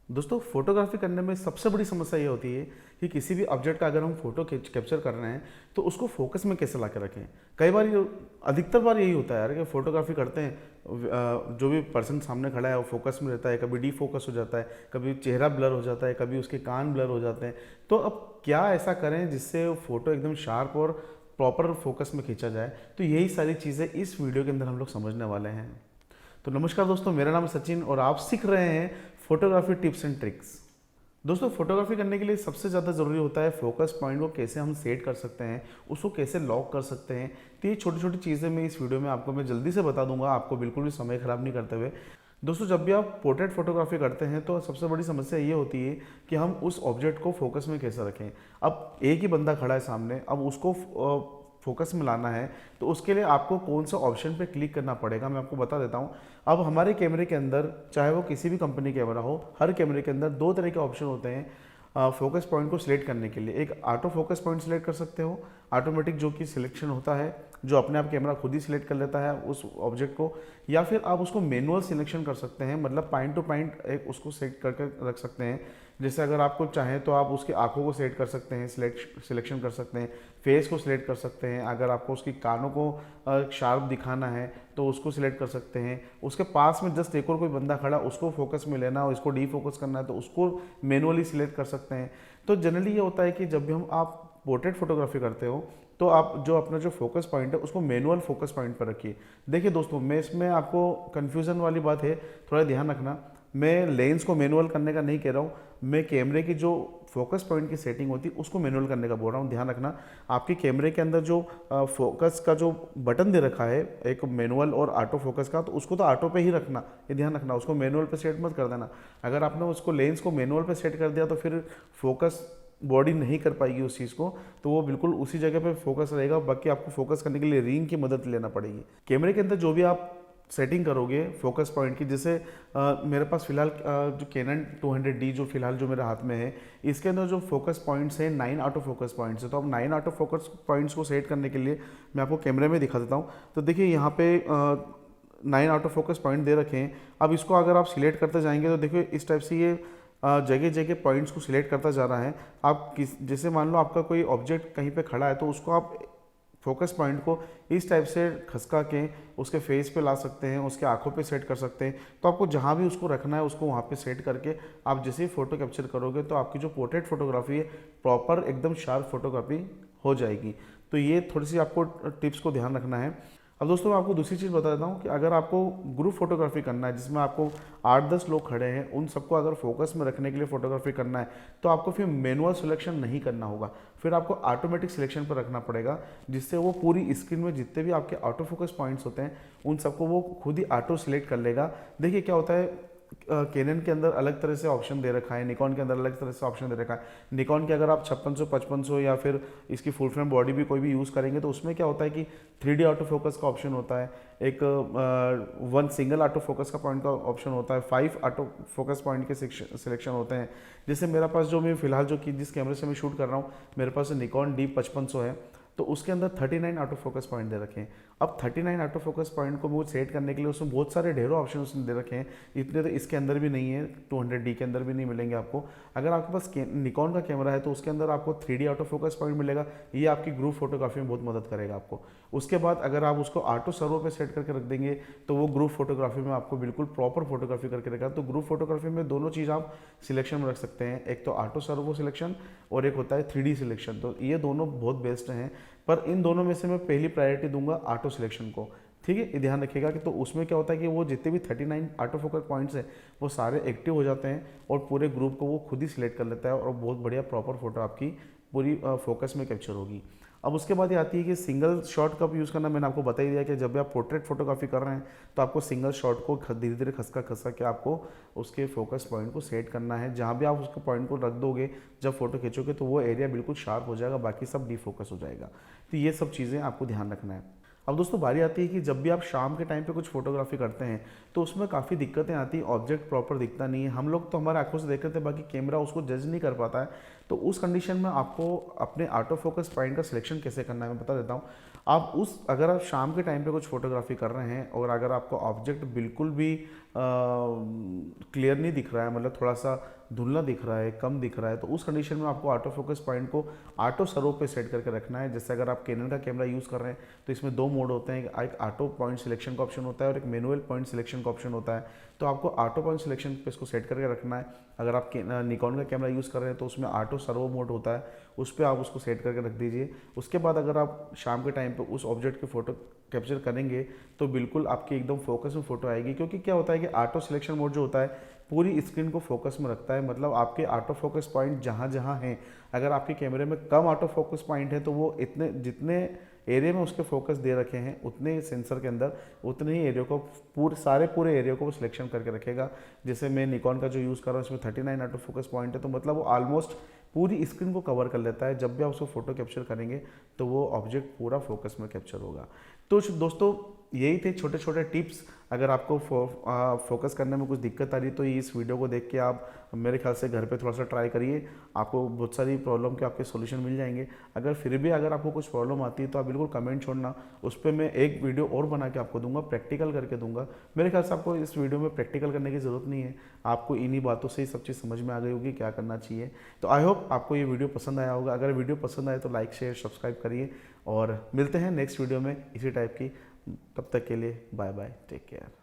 दोस्तों फोटोग्राफी करने में सबसे बड़ी समस्या ये होती है कि किसी भी ऑब्जेक्ट का अगर हम फोटो कैप्चर कर रहे हैं तो उसको फोकस में कैसे ला के रखें। कई बार ये अधिकतर बार यही होता है यार कि फोटोग्राफी करते हैं, जो भी पर्सन सामने खड़ा है वो फोकस में रहता है, कभी डी फोकस हो जाता है, कभी चेहरा ब्लर हो जाता है, कभी उसके कान ब्लर हो जाते हैं। तो अब क्या ऐसा करें जिससे फोटो एकदम शार्प और प्रॉपर फोकस में खींचा जाए। तो यही सारी चीज़ें इस वीडियो के अंदर हम लोग समझने वाले हैं। तो नमस्कार दोस्तों, मेरा नाम है सचिन और आप सीख रहे हैं फोटोग्राफी टिप्स एंड ट्रिक्स। दोस्तों फोटोग्राफी करने के लिए सबसे ज़्यादा ज़रूरी होता है फोकस पॉइंट को कैसे हम सेट कर सकते हैं, उसको कैसे लॉक कर सकते हैं। तो ये छोटी छोटी चीज़ें मैं इस वीडियो में आपको मैं जल्दी से बता दूंगा, आपको बिल्कुल भी समय खराब नहीं करते हुए। दोस्तों जब भी आप पोर्ट्रेट फोटोग्राफी करते हैं तो सबसे बड़ी समस्या ये होती है कि हम उस ऑब्जेक्ट को फोकस में कैसे रखें। अब एक ही बंदा खड़ा है सामने, अब उसको फोकस में लाना है तो उसके लिए आपको कौन सा ऑप्शन पे क्लिक करना पड़ेगा मैं आपको बता देता हूँ। अब हमारे कैमरे के अंदर चाहे वो किसी भी कंपनी कैमरा हो, हर कैमरे के अंदर दो तरह के ऑप्शन होते हैं फोकस पॉइंट को सिलेक्ट करने के लिए। एक ऑटो फोकस पॉइंट सिलेक्ट कर सकते हो, ऑटोमेटिक जो कि सिलेक्शन होता है, जो अपने आप कैमरा खुद ही सिलेक्ट कर लेता है उस ऑब्जेक्ट को, या फिर आप उसको मैनुअल सिलेक्शन कर सकते हैं, मतलब पॉइंट टू पॉइंट एक उसको सेट करके रख सकते हैं। जैसे अगर आपको चाहें तो आप उसकी आंखों को सेट कर सकते हैं, सिलेक्शन कर सकते हैं, फेस को सिलेक्ट कर सकते हैं, अगर आपको उसकी कानों को शार्प दिखाना है तो उसको सिलेक्ट कर सकते हैं। उसके पास में जस्ट एक और कोई बंदा खड़ा उसको फोकस में लेना हो, इसको डी फोकस करना है तो उसको मैनुअली सिलेक्ट कर सकते हैं। तो जनरली ये होता है कि जब भी आप पोर्ट्रेट फोटोग्राफी करते हो तो आप जो अपना जो फोकस पॉइंट है उसको मैनुअल फोकस पॉइंट पर रखिए। देखिए दोस्तों, मैं इसमें आपको कन्फ्यूज़न वाली बात है, थोड़ा ध्यान रखना। मैं लेंस को मैनुअल करने का नहीं कह रहा हूँ, मैं कैमरे की जो फोकस पॉइंट की सेटिंग होती है उसको मैनुअल करने का बोल रहा हूँ। ध्यान रखना, आपके कैमरे के अंदर जो फोकस का जो बटन दे रखा है एक मैनुअल और ऑटो फोकस का, तो उसको तो ऑटो पे ही रखना, ये ध्यान रखना, उसको मैनुअल पे सेट मत कर देना। अगर आपने उसको लेंस को मैनुअल पे सेट कर दिया तो फिर फोकस बॉडी नहीं कर पाएगी उस चीज़ को, तो वो बिल्कुल उसी जगह पे फोकस रहेगा। बाकी आपको फोकस करने के लिए रिंग की मदद लेना पड़ेगी। कैमरे के अंदर जो भी आप सेटिंग करोगे फोकस पॉइंट की, जैसे मेरे पास फिलहाल जो कैनन 200D जो फिलहाल जो मेरे हाथ में है, इसके अंदर जो फोकस पॉइंट्स हैं 9 ऑटो फोकस पॉइंट्स है। तो अब 9 ऑटो फोकस पॉइंट्स को सेट करने के लिए मैं आपको कैमरे में दिखा देता हूँ। तो देखिए यहाँ पे 9 ऑटो फोकस पॉइंट दे रखे हैं। अब इसको अगर आप सिलेक्ट करते जाएंगे तो देखिए इस टाइप से ये जगह जगह पॉइंट्स को सिलेक्ट करता जा रहा है। आप किस जैसे मान लो आपका कोई ऑब्जेक्ट कहीं पे खड़ा है तो उसको आप फोकस पॉइंट को इस टाइप से खसका के उसके फेस पे ला सकते हैं, उसके आंखों पे सेट कर सकते हैं। तो आपको जहाँ भी उसको रखना है उसको वहाँ पे सेट करके आप जैसे ही फोटो कैप्चर करोगे तो आपकी जो पोर्ट्रेट फोटोग्राफी है प्रॉपर एकदम शार्प फोटोग्राफी हो जाएगी। तो ये थोड़ी सी आपको टिप्स को ध्यान रखना है। अब दोस्तों मैं आपको दूसरी चीज़ बता देता हूँ कि अगर आपको ग्रुप फोटोग्राफी करना है जिसमें आपको 8-10 लोग खड़े हैं, उन सबको अगर फोकस में रखने के लिए फोटोग्राफी करना है तो आपको फिर मैनुअल सिलेक्शन नहीं करना होगा, फिर आपको ऑटोमेटिक सिलेक्शन पर रखना पड़ेगा, जिससे वो पूरी स्क्रीन में जितने भी आपके ऑटो फोकस पॉइंट्स होते हैं उन सबको वो खुद ही ऑटो सिलेक्ट कर लेगा। देखिए क्या होता है, कैनन के अंदर अलग तरह से ऑप्शन दे रखा है, निकॉन के अंदर अलग तरह से ऑप्शन दे रखा है। निकॉन के अगर आप 5600 5500 या फिर इसकी फुल फ्रेम बॉडी भी कोई भी यूज़ करेंगे तो उसमें क्या होता है कि 3D ऑटो फोकस का ऑप्शन होता है, एक वन सिंगल ऑटो फोकस का पॉइंट का ऑप्शन होता है, 5 ऑटो फोकस पॉइंट के सिलेक्शन होते हैं। जैसे मेरा पास जो मैं फिलहाल जो कि जिस कैमरे से मैं शूट कर रहा हूँ, मेरे पास निकॉन D5500 है, तो उसके अंदर 39 ऑटो फोकस पॉइंट दे रखे हैं। अब 39 ऑटो फोकस पॉइंट को वो सेट करने के लिए उसमें बहुत सारे ढेरों ऑप्शन उसने दे रखे हैं। इतने तो इसके अंदर भी नहीं है, 200D के अंदर भी नहीं मिलेंगे आपको। अगर आपके पास निकॉन का कैमरा है तो उसके अंदर आपको 3D ऑटो फोकस पॉइंट मिलेगा, ये आपकी ग्रुप फोटोग्राफी में बहुत मदद करेगा आपको। उसके बाद अगर आप उसको ऑटो सर्वो पे सेट करके रख देंगे तो वो ग्रुप फोटोग्राफी में आपको बिल्कुल प्रॉपर फोटोग्राफी करके रखेगा। तो ग्रुप फोटोग्राफी में दोनों चीज़ आप सिलेक्शन में रख सकते हैं, एक तो ऑटो सर्वो सिलेक्शन और एक होता है 3D सिलेक्शन। तो ये दोनों बहुत बेस्ट हैं, पर इन दोनों में से मैं पहली प्रायोरिटी दूंगा ऑटो सिलेक्शन को। ठीक है, ये ध्यान रखिएगा कि तो उसमें क्या होता है कि वो जितने भी 39 ऑटो फोकस पॉइंट्स हैं वो सारे एक्टिव हो जाते हैं और पूरे ग्रुप को वो खुद ही सिलेक्ट कर लेता है और बहुत बढ़िया प्रॉपर फोटो आपकी पूरी फोकस में कैप्चर होगी। अब उसके बाद ये आती है कि सिंगल शॉट कब यूज़ करना। मैंने आपको बता ही दिया कि जब भी आप पोर्ट्रेट फोटोग्राफी कर रहे हैं तो आपको सिंगल शॉट को धीरे धीरे खसका खसका के आपको उसके फोकस पॉइंट को सेट करना है। जहाँ भी आप उसके पॉइंट को रख दोगे जब फोटो खींचोगे तो वो एरिया बिल्कुल शार्प हो जाएगा, बाकी सब डीफोकस हो जाएगा। तो ये सब चीज़ें आपको ध्यान रखना है। अब दोस्तों बारी आती है कि जब भी आप शाम के टाइम पे कुछ फोटोग्राफी करते हैं तो उसमें काफ़ी दिक्कतें आती हैं, ऑब्जेक्ट प्रॉपर दिखता नहीं है। हम लोग तो हमारे आंखों से देख रहे थे, बाकी कैमरा उसको जज नहीं कर पाता है। तो उस कंडीशन में आपको अपने ऑटो फोकस पॉइंट का सिलेक्शन कैसे करना है मैं बता देता हूँ। आप अगर आप शाम के टाइम पे कुछ फोटोग्राफी कर रहे हैं और अगर आपको ऑब्जेक्ट बिल्कुल भी क्लियर नहीं दिख रहा है, मतलब थोड़ा सा धुंधला दिख रहा है, कम दिख रहा है, तो उस कंडीशन में आपको ऑटो फोकस पॉइंट को ऑटो सर्वो पे सेट करके रखना है। जैसे अगर आप कैनन का कैमरा यूज़ कर रहे हैं तो इसमें दो मोड होते हैं, एक ऑटो पॉइंट सिलेक्शन का ऑप्शन होता है और एक मैनुअल पॉइंट सिलेक्शन का ऑप्शन होता है। तो आपको ऑटो पॉइंट सिलेक्शन पे इसको सेट करके रखना है। अगर आप निकॉन का कैमरा यूज़ कर रहे हैं तो उसमें ऑटो सर्वो मोड होता है, उस पर आप उसको सेट करके रख दीजिए। उसके बाद अगर आप शाम के टाइम पे उस ऑब्जेक्ट की फ़ोटो कैप्चर करेंगे तो बिल्कुल आपकी एकदम फोकस में फ़ोटो आएगी, क्योंकि क्या होता है कि ऑटो सिलेक्शन मोड जो होता है पूरी स्क्रीन को फोकस में रखता है। मतलब आपके ऑटो फोकस पॉइंट जहाँ जहाँ हैं, अगर आपके कैमरे में कम ऑटो फोकस पॉइंट है तो वो इतने जितने एरिया में उसके फोकस दे रखे हैं उतने ही सेंसर के अंदर उतने ही एरिया को पूरे एरिया को वो सिलेक्शन करके रखेगा। जैसे मैं निकॉन का जो यूज़ कर रहा हूँ इसमें 39 ऑटो फोकस पॉइंट है, तो मतलब वो ऑलमोस्ट पूरी स्क्रीन को कवर कर लेता है। जब भी आप उसको फोटो कैप्चर करेंगे तो वो ऑब्जेक्ट पूरा फोकस में कैप्चर होगा। तो दोस्तों यही थे छोटे छोटे टिप्स। अगर आपको फोकस करने में कुछ दिक्कत आ रही तो इस वीडियो को देख के आप मेरे ख्याल से घर पे थोड़ा सा ट्राई करिए, आपको बहुत सारी प्रॉब्लम के आपके सॉल्यूशन मिल जाएंगे। अगर फिर भी अगर आपको कुछ प्रॉब्लम आती है तो आप बिल्कुल कमेंट छोड़ना, उस पर मैं एक वीडियो और बना के आपको दूंगा, प्रैक्टिकल करके दूंगा। मेरे ख्याल से आपको इस वीडियो में प्रैक्टिकल करने की ज़रूरत नहीं है, आपको इन्हीं बातों से ही सब चीज़ समझ में आ गई होगी क्या करना चाहिए। तो आई होप आपको ये वीडियो पसंद आया होगा। अगर वीडियो पसंद आए तो लाइक शेयर सब्सक्राइब करिए और मिलते हैं नेक्स्ट वीडियो में इसी टाइप की। तब तक के लिए बाय बाय, टेक केयर।